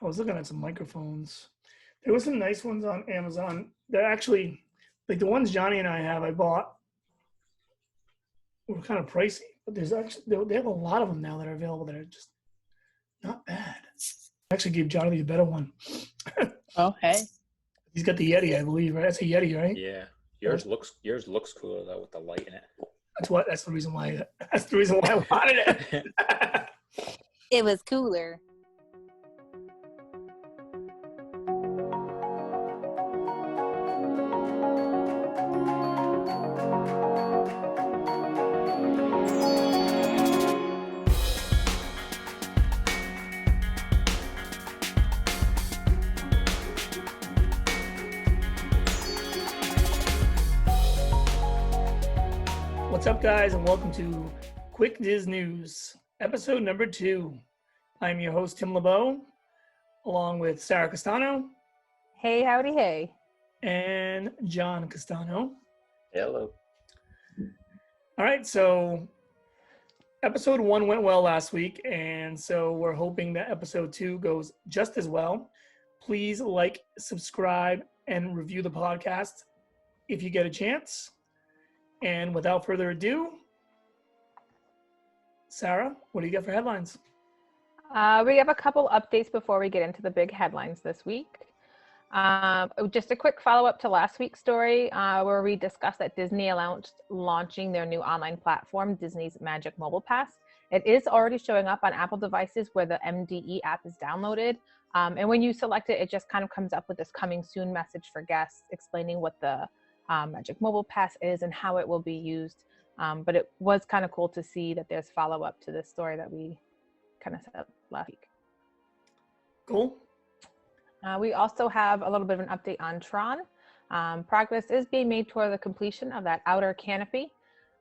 I was looking at some microphones. There were some nice ones on Amazon. They're actually, like the ones Johnny and I have, I bought were kind of pricey, but there's actually, they have a lot of them now that are available that are just not bad. I actually gave Johnny a better one. Oh, hey. He's got the Yeti, I believe, right? That's a Yeti, right? Yeah. Yours looks cooler though with the light in it. That's the reason why I wanted it. It was cooler. What's up, guys, and welcome to Quick Diz News, episode number 2. I'm your host, Tim LeBeau, along with Sarah Castano. Hey, howdy, hey. And John Castano. Hello. All right, so episode 1 went well last week, and so we're hoping that episode 2 goes just as well. Please like, subscribe, and review the podcast if you get a chance. And without further ado, Sarah, what do you got for headlines? We have a couple updates before we get into the big headlines this week. Just a quick follow-up to last week's story where we discussed that Disney announced launching their new online platform, Disney's Magic Mobile Pass. It is already showing up on Apple devices where the MDE app is downloaded. And when you select it, it just kind of comes up with this coming soon message for guests explaining what the Magic Mobile Pass is and how it will be used. But it was kind of cool to see that there's follow-up to this story that we kind of said last week. Cool. We also have a little bit of an update on Tron. Progress is being made toward the completion of that outer canopy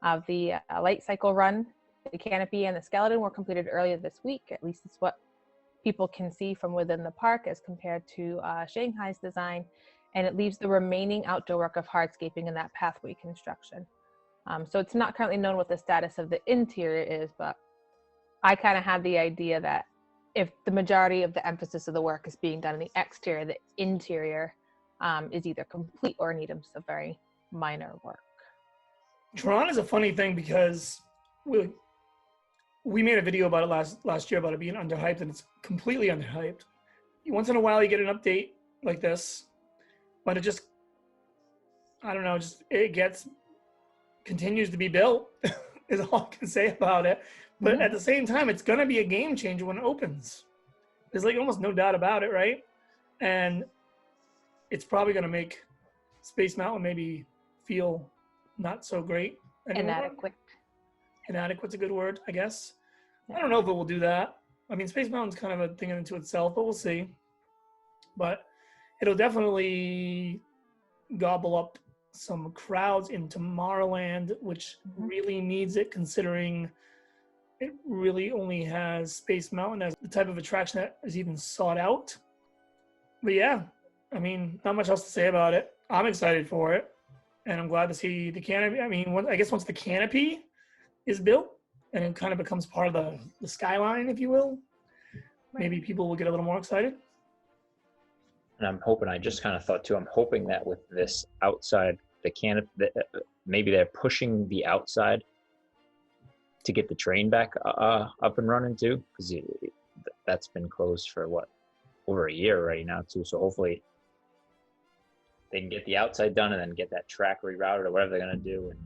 of the light cycle run. The canopy and the skeleton were completed earlier this week. At least it's what people can see from within the park as compared to Shanghai's design. And it leaves the remaining outdoor work of hardscaping in that pathway construction. So it's not currently known what the status of the interior is, but I kind of had the idea that if the majority of the emphasis of the work is being done in the exterior, the interior is either complete or needs some very minor work. Tron is a funny thing because we made a video about it last year about it being underhyped, and it's completely underhyped. Once in a while you get an update like this, but it just, I don't know, continues to be built is all I can say about it. But at the same time, it's going to be a game changer when it opens. There's like almost no doubt about it, right? And it's probably going to make Space Mountain maybe feel not so great anymore. Inadequate. Inadequate's a good word, I guess. Yeah. I don't know if it will do that. I mean, Space Mountain's kind of a thing unto itself, but we'll see. But it'll definitely gobble up some crowds in Tomorrowland, which really needs it, considering it really only has Space Mountain as the type of attraction that is even sought out. But yeah, I mean, not much else to say about it. I'm excited for it, and I'm glad to see the canopy. I mean, I guess once the canopy is built and it kind of becomes part of the skyline, if you will, maybe people will get a little more excited. And I'm hoping, I just kind of thought too, I'm hoping that with this outside, the canopy, maybe they're pushing the outside to get the train back up and running too, because that's been closed for over a year right now too. So hopefully they can get the outside done and then get that track rerouted or whatever they're gonna do and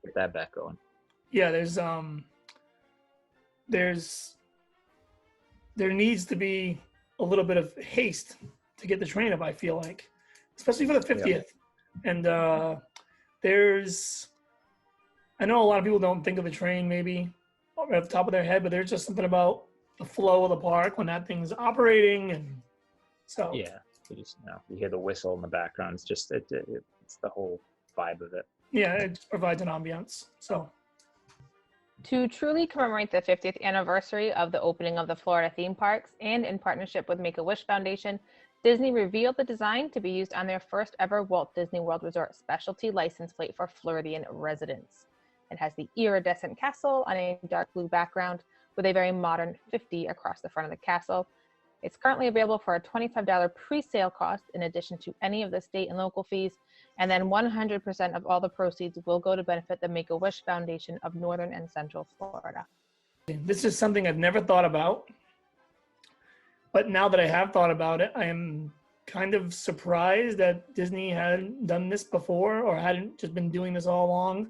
get that back going. Yeah, there needs to be a little bit of haste to get the train up, I feel like, especially for the 50th. Yeah. And I know a lot of people don't think of the train maybe off the top of their head, but there's just something about the flow of the park when that thing's operating, and so yeah, you hear the whistle in the background. It's just it's the whole vibe of it. Yeah, it provides an ambiance. So to truly commemorate the 50th anniversary of the opening of the Florida theme parks, and in partnership with Make-A-Wish Foundation, Disney revealed the design to be used on their first ever Walt Disney World Resort specialty license plate for Floridian residents. It has the iridescent castle on a dark blue background with a very modern 50 across the front of the castle. It's currently available for a $25 pre-sale cost in addition to any of the state and local fees. And then 100% of all the proceeds will go to benefit the Make-A-Wish Foundation of Northern and Central Florida. This is something I've never thought about. But now that I have thought about it, I am kind of surprised that Disney hadn't done this before or hadn't just been doing this all along.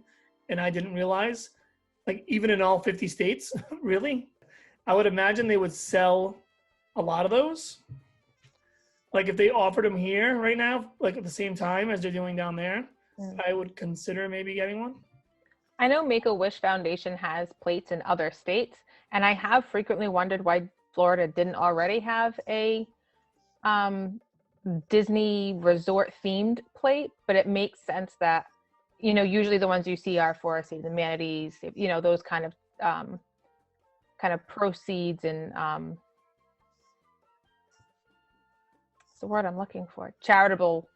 And I didn't realize, like, even in all 50 states, really? I would imagine they would sell a lot of those. Like if they offered them here right now, like at the same time as they're doing down there, I would consider maybe getting one. I know Make-A-Wish Foundation has plates in other states, and I have frequently wondered why Florida didn't already have a Disney resort themed plate, but it makes sense that, you know, usually the ones you see are for, say, the manatees, you know, those kind of proceeds and what's the word I'm looking for? Charitable,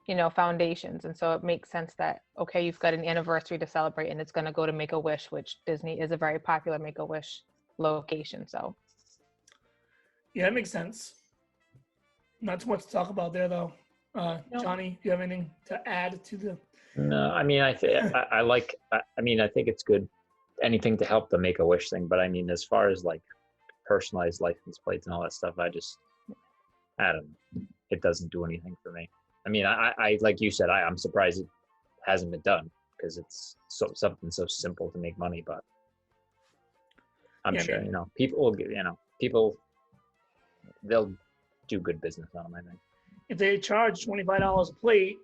you know, foundations. And so it makes sense that, okay, you've got an anniversary to celebrate and it's going to go to Make-A-Wish, which Disney is a very popular Make-A-Wish location. So yeah, that makes sense. Not too much to talk about there though. No. Johnny, do you have anything to add to the? No, I mean, I think it's good. Anything to help the Make-A-Wish thing. But I mean, as far as like personalized license plates and all that stuff, I don't know. It doesn't do anything for me. I mean, I like you said, I'm surprised it hasn't been done because it's something so simple to make money. But I'm sure, you know, people will get, you know, they'll do good business on them, I think. If they charge $25 a plate,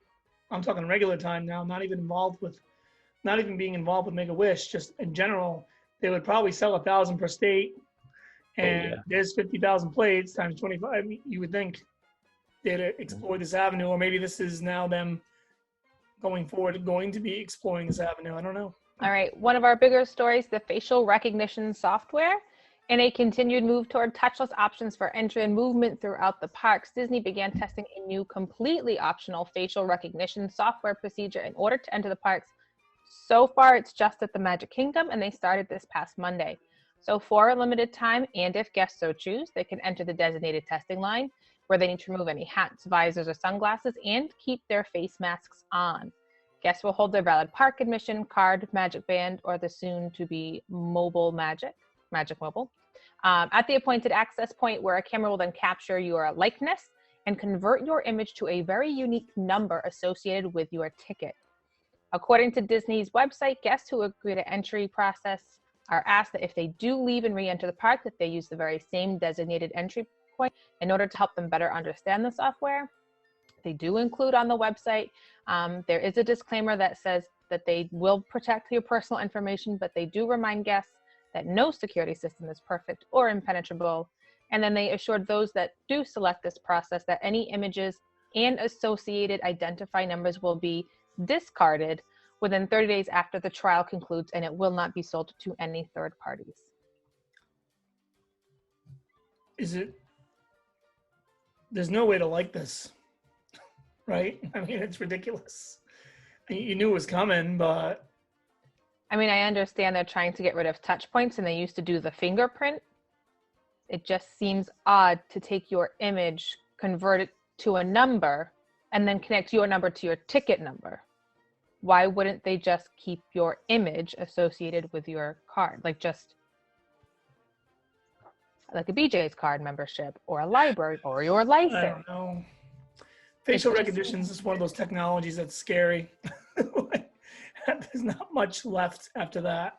I'm talking regular time now, not even being involved with Make-A-Wish, just in general, they would probably sell 1,000 per state. And there's 50,000 plates times 25. I mean, you would think they'd explore this avenue, or maybe this is now them going forward going to be exploring this avenue. I don't know. all right, one of our bigger stories, the facial recognition software. In a continued move toward touchless options for entry and movement throughout the parks, Disney began testing a new completely optional facial recognition software procedure in order to enter the parks. So far, it's just at the Magic Kingdom, and they started this past Monday. So for a limited time, and if guests so choose, they can enter the designated testing line where they need to remove any hats, visors, or sunglasses and keep their face masks on. Guests will hold their valid park admission, card, Magic Band, or the soon-to-be mobile Magic Mobile, at the appointed access point where a camera will then capture your likeness and convert your image to a very unique number associated with your ticket. According to Disney's website, guests who agree to entry process are asked that if they do leave and re-enter the park, that they use the very same designated entry point in order to help them better understand the software. They do include on the website, there is a disclaimer that says that they will protect your personal information, but they do remind guests that no security system is perfect or impenetrable. And then they assured those that do select this process that any images and associated identifying numbers will be discarded within 30 days after the trial concludes, and it will not be sold to any third parties. There's no way to like this, right? I mean, it's ridiculous. You knew it was coming, but. I mean, I understand they're trying to get rid of touch points and they used to do the fingerprint. It just seems odd to take your image, convert it to a number, and then connect your number to your ticket number. Why wouldn't they just keep your image associated with your card? Like a BJ's card membership or a library or your license. I don't know. Facial recognition is one of those technologies that's scary. There's not much left after that.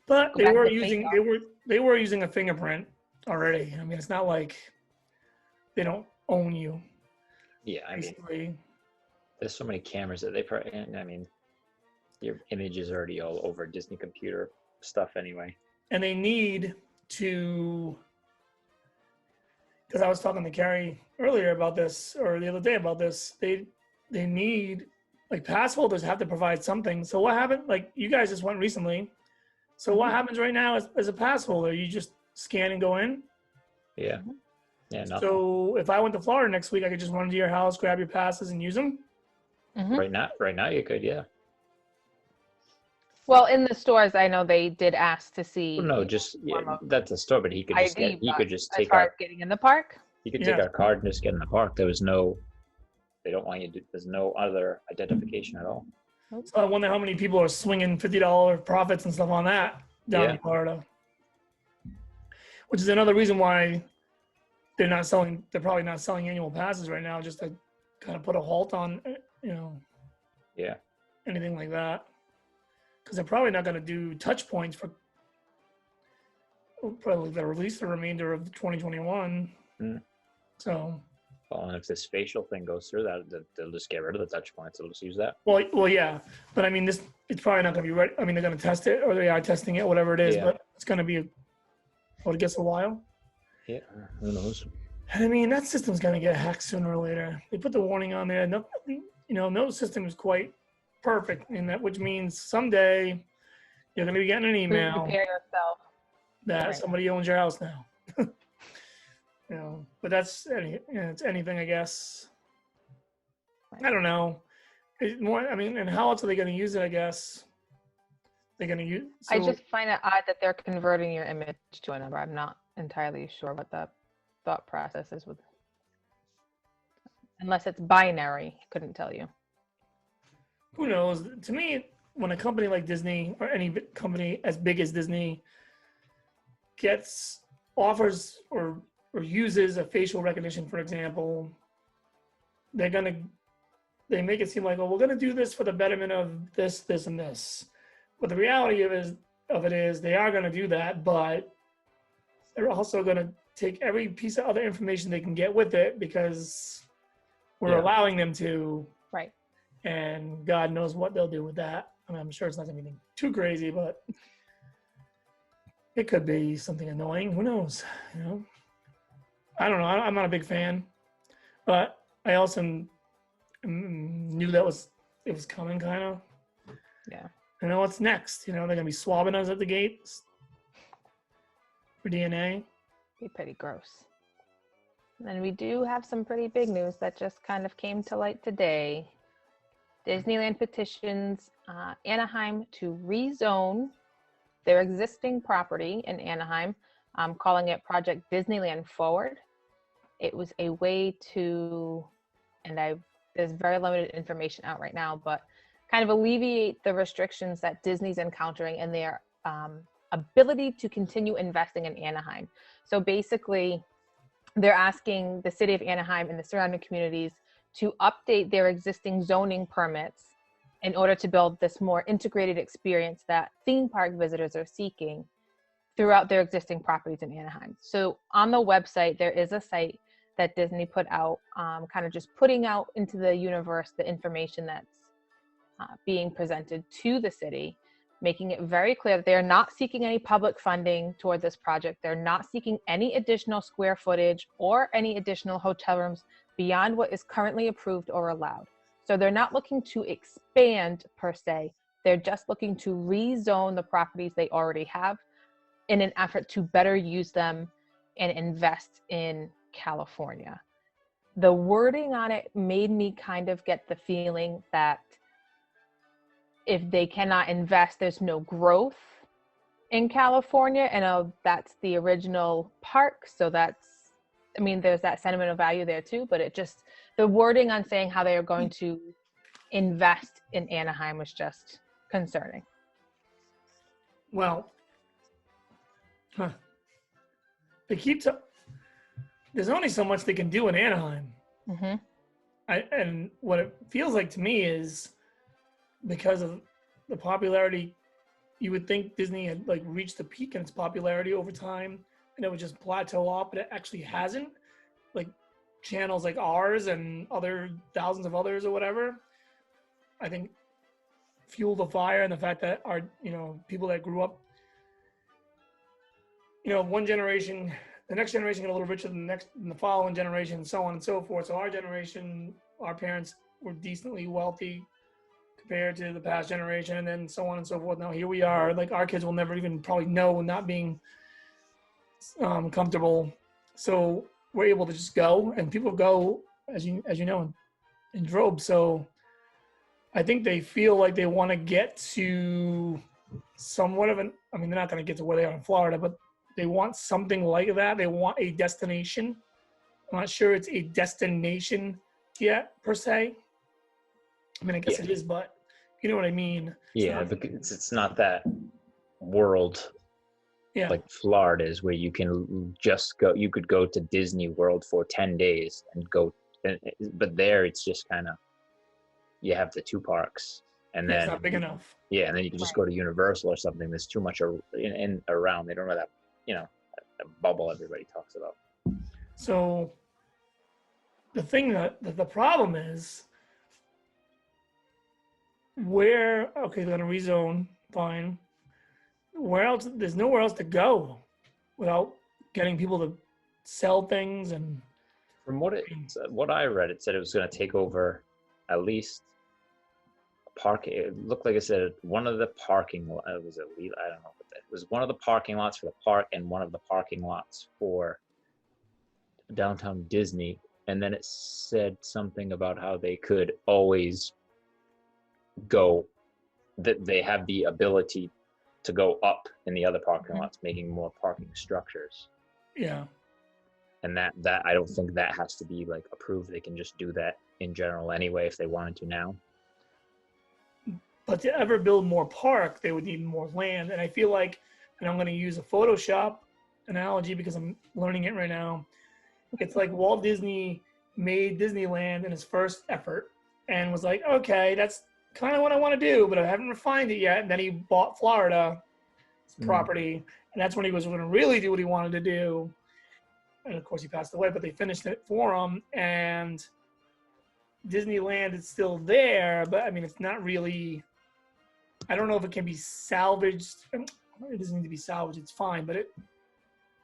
But they were using a fingerprint already. I mean, it's not like they don't own you. Yeah, I mean, there's so many cameras that they probably, I mean, your image is already all over Disney computer stuff anyway. And they need to, because I was talking to Carrie earlier about this, or the other day about this, they need, like, pass holders have to provide something. So what happened, like, you guys just went recently. So what happens right now as a pass holder? You just scan and go in? Yeah. Yeah. Nothing. So if I went to Florida next week, I could just run to your house, grab your passes, and use them? Right now you could, yeah. Well, in the stores, I know they did ask to see Well, no, just form of that's a store, but he could just ID, he but could just as take far our as getting in the park, he could Yeah. take our card and just get in the park. There was no, they don't want you to. There's no other identification at all. So I wonder how many people are swinging $50 profits and stuff on that down in Florida. Which is another reason why they're probably not selling annual passes right now, just to kind of put a halt on, anything like that. Because they're probably not going to do touch points for probably at least the remainder of 2021. So. Well, and if this facial thing goes through, they'll just get rid of the touch points. They'll just use that. Well, yeah, but I mean, it's probably not going to be ready. I mean, they're going to test it, or they are testing it, whatever it is. But it's going to be, I guess, a while. Yeah, who knows? And I mean, that system's going to get hacked sooner or later. They put the warning on there. No system is quite perfect in that, which means someday you're going to be getting an email prepare yourself that somebody owns your house now. But it's anything, I guess. I don't know. And how else are they going to use it? I guess they're going to use. I just find it odd that they're converting your image to a number. I'm not entirely sure what the thought process is with, unless it's binary. Couldn't tell you. Who knows? To me, when a company like Disney or any company as big as Disney offers or uses a facial recognition, for example, they make it seem like, we're going to do this for the betterment of this, this, and this. But the reality of it is they are going to do that, but they're also going to take every piece of other information they can get with it because we're allowing them to. Right. And God knows what they'll do with that. I mean, I'm sure it's not going to be too crazy, but it could be something annoying. Who knows? I don't know. I'm not a big fan, but I also knew it was coming, kind of. Yeah. I know what's next. They're going to be swabbing us at the gates for DNA. Be pretty gross. And then we do have some pretty big news that just kind of came to light today. Disneyland petitions Anaheim to rezone their existing property in Anaheim, calling it Project Disneyland Forward. It was a way to, there's very limited information out right now, but kind of alleviate the restrictions that Disney's encountering in their ability to continue investing in Anaheim. So basically, they're asking the city of Anaheim and the surrounding communities to update their existing zoning permits in order to build this more integrated experience that theme park visitors are seeking throughout their existing properties in Anaheim. So on the website, there is a site that Disney put out, kind of just putting out into the universe the information that's being presented to the city, making it very clear that they are not seeking any public funding toward this project. They're not seeking any additional square footage or any additional hotel rooms beyond what is currently approved or allowed. So they're not looking to expand per se. They're just looking to rezone the properties they already have in an effort to better use them and invest in California. The wording on it made me kind of get the feeling that if they cannot invest, there's no growth in California. And that's the original park. So there's that sentimental value there too, but the wording on saying how they are going to invest in Anaheim was just concerning. Well, there's only so much they can do in Anaheim. Mm-hmm. And what it feels like to me is because of the popularity, you would think Disney had reached the peak in its popularity over time and it would just plateau off, but it actually hasn't. Channels like ours and other thousands of others or whatever, I think fuel the fire, and the fact that our people that grew up, one generation, the next generation got a little richer than the following generation, so on and so forth. So our generation, our parents were decently wealthy compared to the past generation, and then so on and so forth. Now here we are, our kids will never even probably know not being comfortable. So we're able to just go, and people go, as you know, in droves. So I think they feel like they want to get to somewhat of an, I mean, they're not going to get to where they are in Florida, but they want something like that. They want a destination. I'm not sure it's a destination yet, per se. I mean, I guess it is, but you know what I mean. Yeah, because it's not that world like Florida is, where you can just go. You could go to Disney World for 10 days and go, but there it's just kind of, you have the 2 parks, and then it's not big enough. Yeah, and then you can just go to Universal or something. There's too much in around. They don't know that, that bubble everybody talks about. So the thing that the problem is, they're going to rezone, fine. Where else? There's nowhere else to go without getting people to sell things. And from what I read, it said it was going to take over at least a park. It looked like I said one of the parking. It was I don't know what that. It was one of the parking lots for the park and one of the parking lots for downtown Disney. And then it said something about how they could always go, that they have the ability to go up in the other parking lots, making more parking structures. Yeah. And that I don't think that has to be like approved. They can just do that in general anyway if they wanted to now. But to ever build more park, they would need more land. And I feel like, and I'm going to use a Photoshop analogy because I'm learning it right now. It's like Walt Disney made Disneyland in his first effort and was like, okay, that's kind of what I want to do, but I haven't refined it yet. And then he bought Florida property, and that's when he was going to really do what he wanted to do. And of course, he passed away, but they finished it for him. And Disneyland is still there, but I mean, it's not really. I don't know if it can be salvaged. It doesn't need to be salvaged. It's fine, but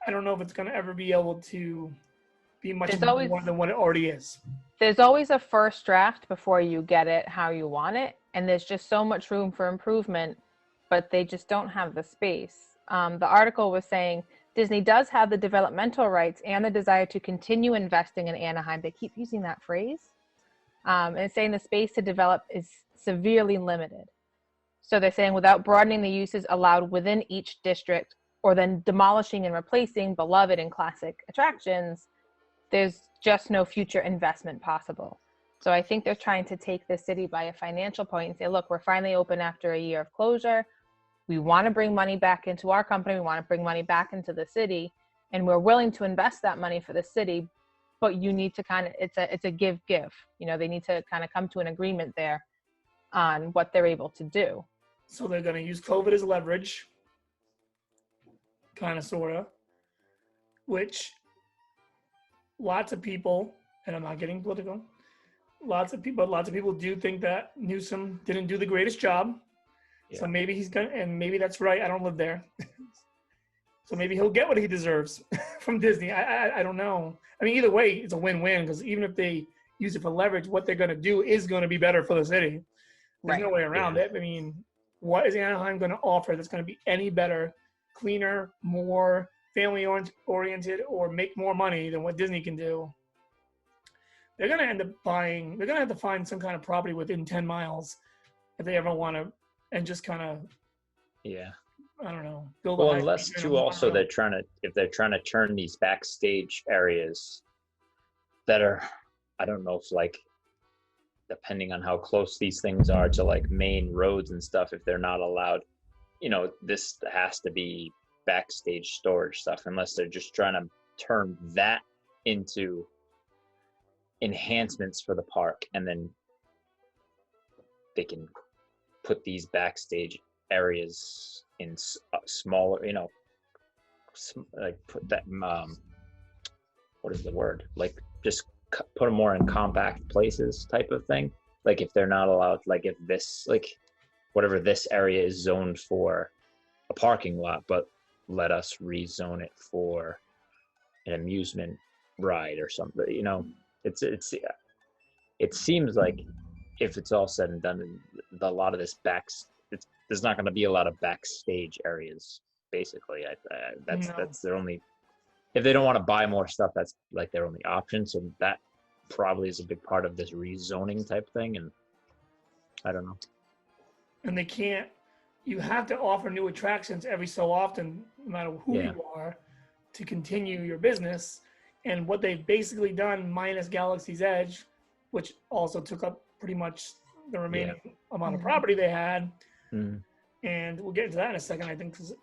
I don't know if it's going to ever be able to be much more than what it already is. There's always a first draft before you get it how you want it, and there's just so much room for improvement, but they just don't have the space. The article was saying Disney does have the developmental rights and the desire to continue investing in Anaheim. They keep using that phrase. And it's saying the space to develop is severely limited. So they're saying without broadening the uses allowed within each district, or then demolishing and replacing beloved and classic attractions, there's just no future investment possible. So I think they're trying to take the city by a financial point and say, look, we're finally open after a year of closure. We want to bring money back into our company. We want to bring money back into the city, and we're willing to invest that money for the city, but you need to kind of, it's a give. They need to kind of come to an agreement there on what they're able to do. So they're going to use COVID as leverage, kind of, sort of, which lots of people, and I'm not getting political, lots of people do think that Newsom didn't do the greatest job. Yeah. So maybe he's going to, and maybe that's right. I don't live there. So maybe he'll get what he deserves from Disney. I don't know. I mean, either way, it's a win-win, because even if they use it for leverage, what they're going to do is going to be better for the city. There's no way around it. I mean, what is Anaheim going to offer that's going to be any better, cleaner, more family-oriented, or make more money than what Disney can do? They're going to end up buying, they're going to have to find some kind of property within 10 miles if they ever want to, and just kind of, I don't know. Well, unless too also if they're trying to turn these backstage areas that are, I don't know if, like, depending on how close these things are to like main roads and stuff, if they're not allowed, this has to be backstage storage stuff, unless they're just trying to turn that into enhancements for the park, and then they can put these backstage areas in smaller, like put that, what is the word? Like just put them more in compact places type of thing. Like if they're not allowed, like if this, like whatever this area is zoned for a parking lot, but let us rezone it for an amusement ride or something, it seems like if it's all said and done, a lot of this there's not going to be a lot of backstage areas, basically. That's their only, if they don't want to buy more stuff, that's like their only option. So that probably is a big part of this rezoning type thing. And I don't know. And they can't you have to offer new attractions every so often, no matter who Yeah. you are, to continue your business. And what they've basically done, minus Galaxy's Edge, which also took up pretty much the remaining amount of property they had, and we'll get into that in a second, I think, because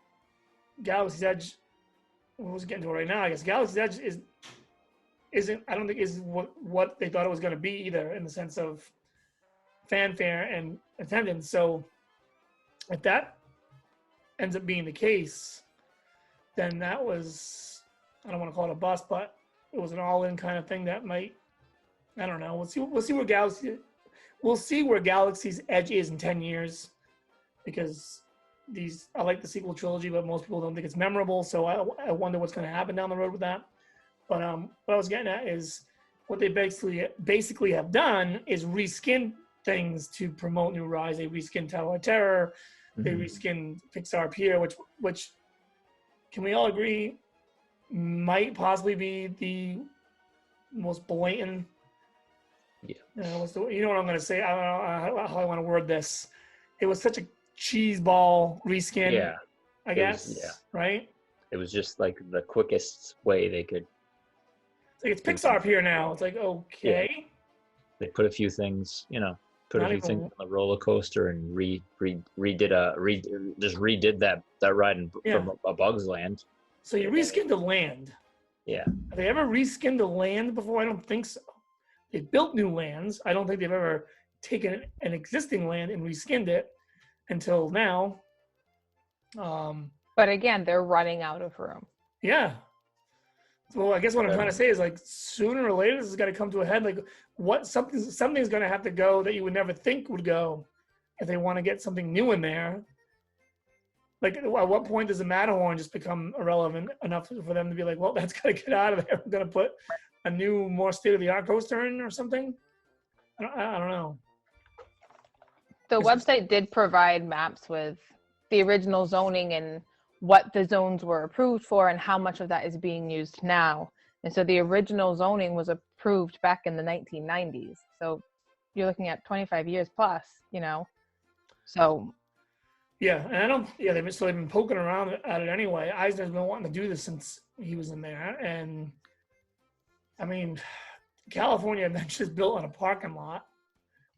Galaxy's Edge, we'll just get into it right now. I guess Galaxy's Edge isn't I don't think is what they thought it was going to be either, in the sense of fanfare and attendance. So if that ends up being the case, then that was, I don't want to call it a bust, but it was an all-in kind of thing that might, I don't know. We'll see where Galaxy's Edge is in 10 years, because I like the sequel trilogy, but most people don't think it's memorable. So I wonder what's going to happen down the road with that. But what I was getting at is what they basically have done is reskin things to promote new rides. They reskin Tower of Terror. They reskin Pixar Pier, which can we all agree might possibly be the most blatant. Yeah. You know what I'm going to say? I don't know how I want to word this. It was such a cheese ball reskin. Yeah. I guess. Right. It was just like the quickest way they could. It's like it's Pixar Pier now. It's like, okay. Yeah. They put a few things, put a few things on the roller coaster and redid that ride from A Bug's Land. So you reskinned the land. Yeah. Have they ever reskinned the land before? I don't think so. They built new lands. I don't think they've ever taken an existing land and reskinned it until now. But again, they're running out of room. Yeah. So I guess what I'm trying to say is, like, sooner or later this is going to come to a head. Like, something's going to have to go that you would never think would go if they want to get something new in there. Like, at what point does the Matterhorn just become irrelevant enough for them to be like, well, that's got to get out of there. We're going to put a new, more state-of-the-art coaster in or something? I don't know. The website did provide maps with the original zoning and what the zones were approved for and how much of that is being used now. And so the original zoning was approved back in the 1990s. So you're looking at 25 years plus, So yeah, and they've been poking around at it anyway. Eisner's been wanting to do this since he was in there. And I mean, California Adventure is built on a parking lot,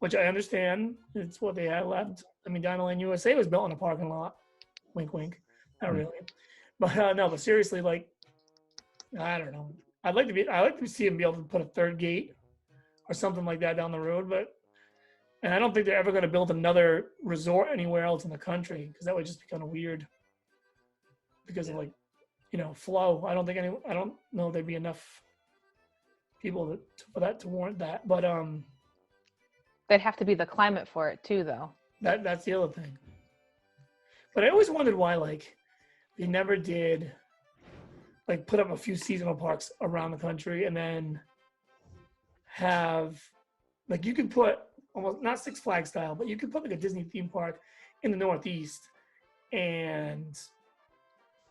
which I understand. It's what they had left. I mean, Disneyland USA was built on a parking lot. Wink, wink. Not really. But no, but seriously, like, I don't know. I'd like to see him be able to put a third gate or something like that down the road, and I don't think they're ever going to build another resort anywhere else in the country, because that would just be kind of weird because of, like, flow. I don't know there'd be enough people for that to warrant that. But there'd have to be the climate for it too, though. That's the other thing. But I always wondered why, like, they never did, like, put up a few seasonal parks around the country and then have, like, you could put almost not Six Flags style, but you could put like a Disney theme park in the Northeast, and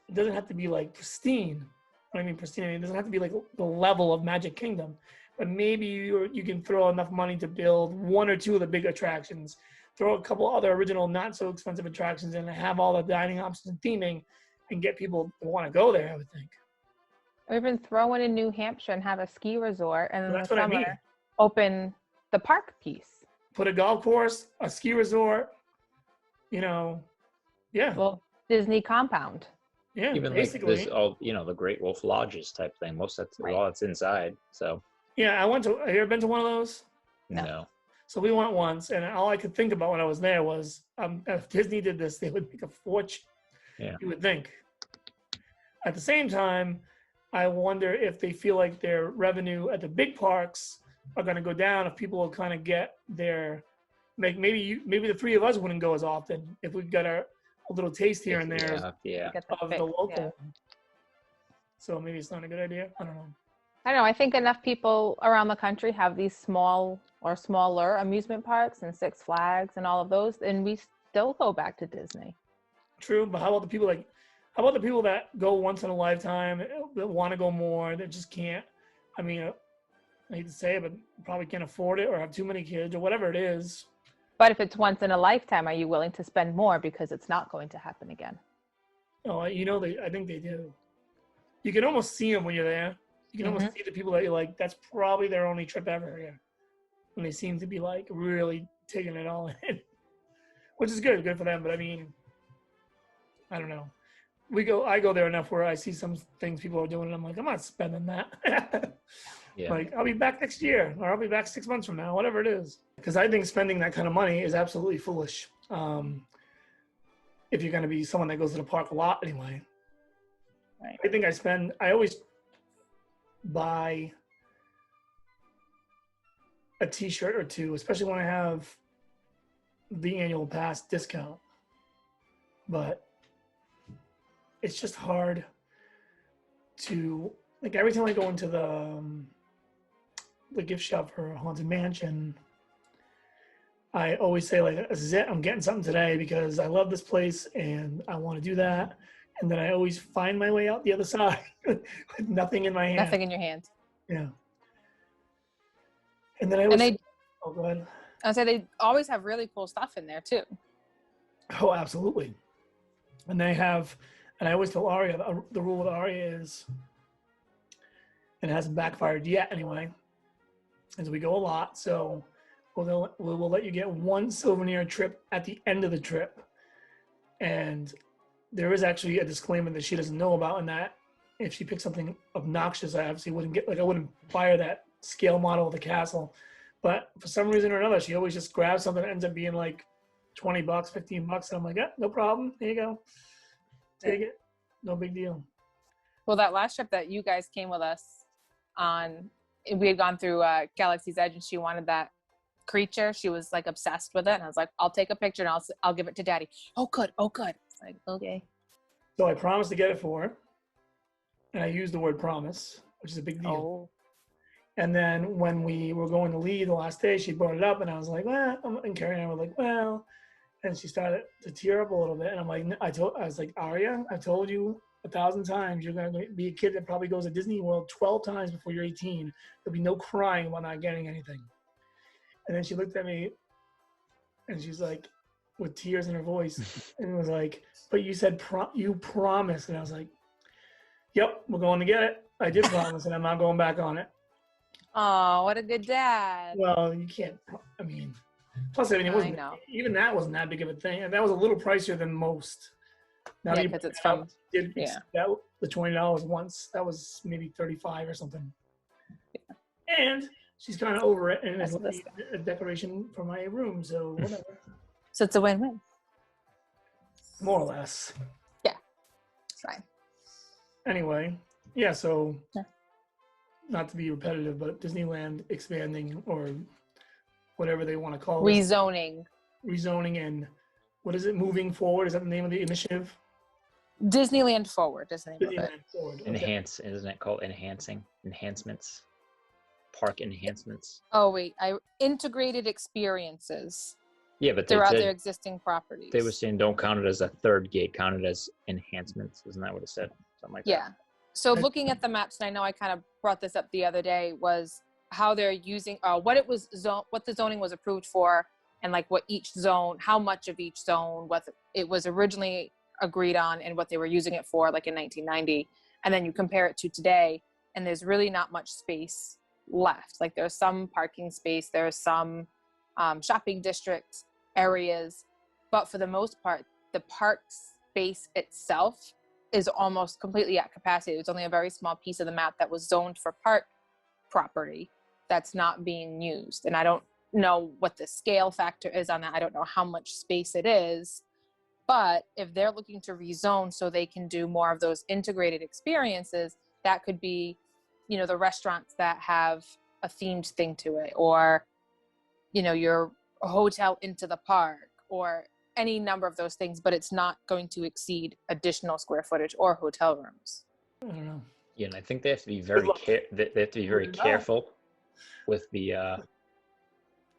it doesn't have to be like pristine. When I mean pristine, it doesn't have to be like the level of Magic Kingdom, but maybe you can throw enough money to build one or two of the big attractions, throw a couple other original, not so expensive attractions in, and have all the dining options and theming, and get people to want to go there, I would think. Or even throw in New Hampshire and have a ski resort, and in the summer, I mean. Open the park piece. Put a golf course, a ski resort, yeah. Well, Disney compound. Yeah, even basically. Like this, all the Great Wolf Lodges type thing. Most of that's all that's inside. So. Yeah, have you ever been to one of those? No. So we went once, and all I could think about when I was there was, if Disney did this, they would make a fortune. Yeah. You would think. At the same time, I wonder if they feel like their revenue at the big parks are going to go down if people will kind of get their, like, maybe the three of us wouldn't go as often if we got a little taste here and there of the local. Yeah. So maybe it's not a good idea. I don't know. I think enough people around the country have these small or smaller amusement parks and Six Flags and all of those, and we still go back to Disney. True, but how about the people that go once in a lifetime, that want to go more, that just can't? I mean, I hate to say it, but probably can't afford it or have too many kids or whatever it is. But if it's once in a lifetime, are you willing to spend more because it's not going to happen again? Oh, you know, I think they do. You can almost see them when you're there. You can almost see the people that you're like, that's probably their only trip ever here. And they seem to be like really taking it all in, which is good for them. But I mean, I don't know. I go there enough where I see some things people are doing, and I'm like, I'm not spending that. Yeah. Like, I'll be back next year, or I'll be back 6 months from now, whatever it is. Because I think spending that kind of money is absolutely foolish. If you're going to be someone that goes to the park a lot anyway. Right. I think I always buy a t-shirt or two, especially when I have the annual pass discount. But it's just hard to, like, every time I go into the gift shop for Haunted Mansion, I always say, like, this is it, I'm getting something today because I love this place and I want to do that. And then I always find my way out the other side with nothing in my hand. Nothing in your hand. Yeah. And then I always, oh, go ahead. I say they always have really cool stuff in there too. Oh, absolutely. And they have, and I always tell Aria, the rule with Aria is, and it hasn't backfired yet anyway, is we go a lot. So we'll let you get one souvenir trip at the end of the trip. And there is actually a disclaimer that she doesn't know about, in that if she picks something obnoxious, I obviously wouldn't get, like, I wouldn't buy her that scale model of the castle. But for some reason or another, she always just grabs something that ends up being like $20, $15. And I'm like, no problem. There you go. Take it. No big deal. Well, that last trip that you guys came with us on, we had gone through Galaxy's Edge, and she wanted that creature. She was like obsessed with it. And I was like, I'll take a picture and I'll give it to Daddy. Oh, good. Oh, good. It's like, okay. So I promised to get it for her. And I used the word promise, which is a big deal. Oh. And then when we were going to leave the last day, she brought it up, and I was like, well, and Carrie and I were like, well, and she started to tear up a little bit. And I'm like, I was like, Aria, I told you 1,000 times, you're going to be a kid that probably goes to Disney World 12 times before you're 18. There'll be no crying about not getting anything. And then she looked at me, and she's like, with tears in her voice, and was like, but you said you promised. And I was like, yep, we're going to get it. I did promise, and I'm not going back on it. Oh, what a good dad. Well, you can't, I mean, plus, I mean, even that wasn't that big of a thing. And that was a little pricier than most. Now yeah, because it's from, the $20 once, that was maybe $35 or something. Yeah. And she's kind of over it, and it's a decoration for my room, so whatever. So it's a win-win. More or less. Yeah, it's fine. Anyway, yeah, so not to be repetitive, but Disneyland expanding, or whatever they want to call it. Rezoning, and what is it? Moving forward? Is that the name of the initiative? Disneyland Forward. Disneyland Forward. Okay. Isn't it called enhancements? Park enhancements. Oh wait, integrated experiences. Yeah, but throughout their existing properties. They were saying don't count it as a third gate, count it as enhancements. Isn't that what it said? Something like that. Yeah. So looking at the maps, and I know I kind of brought this up the other day, was how they're using what the zoning was approved for, and like what each zone, how much of each zone, what it was originally agreed on, and what they were using it for, like in 1990. And then you compare it to today, and there's really not much space left. Like there's some parking space, there's some shopping district areas, but for the most part, the park space itself is almost completely at capacity. There's only a very small piece of the map that was zoned for park property that's not being used. And I don't know what the scale factor is on that. I don't know how much space it is, but if they're looking to rezone so they can do more of those integrated experiences, that could be, the restaurants that have a themed thing to it, or, your hotel into the park, or any number of those things, but it's not going to exceed additional square footage or hotel rooms. I don't know. Yeah, and I think they have to be very careful with the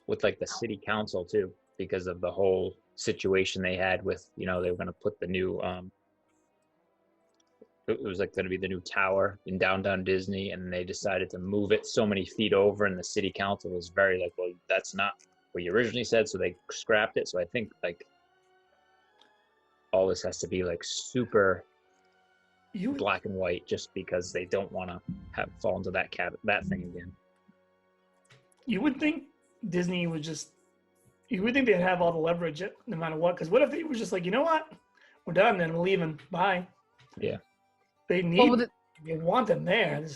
with like the city council too, because of the whole situation they had with, they were going to put the new it was like going to be the new tower in downtown Disney, and they decided to move it so many feet over, and the city council was very like, well, that's not what you originally said, so they scrapped it. So I think like all this has to be like super black and white, just because they don't want to have fall into that thing again. You would think Disney would just, you would think they'd have all the leverage no matter what. Because what if they were just like, you know what, we're done, then we're leaving, bye. Yeah. They need, they want them there.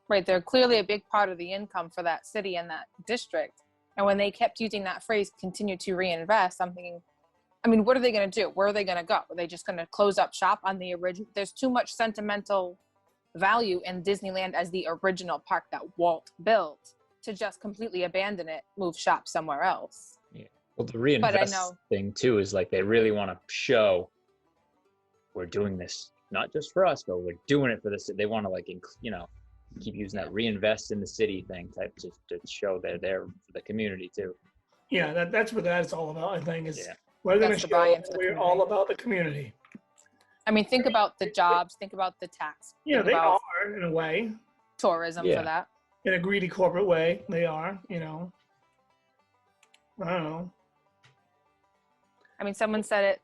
Right, they're clearly a big part of the income for that city and that district. And when they kept using that phrase, continue to reinvest, I'm thinking, I mean, what are they going to do? Where are they going to go? Are they just going to close up shop on the original? There's too much sentimental value in Disneyland as the original park that Walt built to just completely abandon it, move shop somewhere else. Yeah. Well, the reinvest thing too is like they really want to show we're doing this not just for us, but we're doing it for the city. They want to like, keep using that reinvest in the city thing type to show they're there for the community too. Yeah, that's what that's all about, I think, is we're going to show we're all about the community. I mean, think about the jobs, think about the tax. Yeah, they are in a way. Tourism for that. In a greedy corporate way, they are, I don't know. I mean, someone said it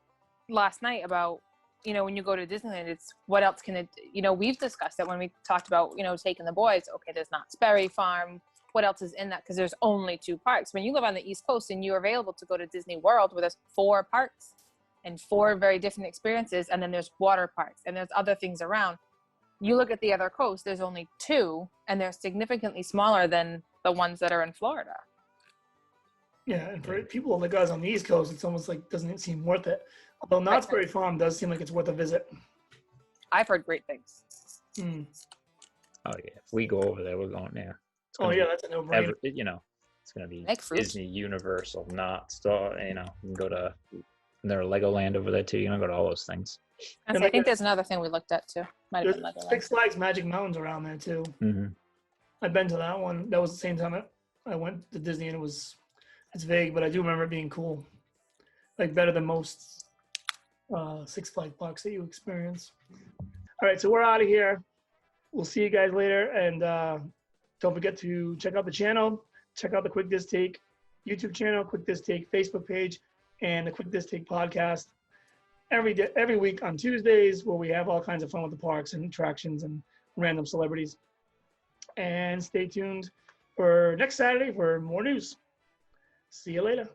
last night about, when you go to Disneyland, it's what else can it, we've discussed it when we talked about, taking the boys. Okay, there's Knott's Berry Farm. What else is in that? Because there's only 2 parks. When you live on the East Coast and you're available to go to Disney World, where there's 4 parks and 4 very different experiences, and then there's water parks and there's other things around. You look at the other coast, there's only 2, and they're significantly smaller than the ones that are in Florida. Yeah, and for people like us on the East Coast, it's almost like doesn't seem worth it. Although Knott's Berry Farm does seem like it's worth a visit. I've heard great things. Mm. Oh yeah, if we go over there, we're going there. That's a no-brainer. It's gonna be Disney, Universal, Knott's. You can go to their Legoland over there too. Go to all those things. I think there's another thing we looked at too. Might have been Legoland. Six Flags Magic Mountains around there too. Mm-hmm. I've been to that one. That was the same time I went to Disney, and it's vague, but I do remember it being cool. Like better than most Six Flags parks that you experience. All right, so we're out of here. We'll see you guys later, and don't forget to check out the channel. Check out the Quick Disc Take YouTube channel, Quick Disc Take Facebook page, and the Quick Disc Take podcast every week on Tuesdays, where we have all kinds of fun with the parks and attractions and random celebrities. And stay tuned for next Saturday for more news. See you later.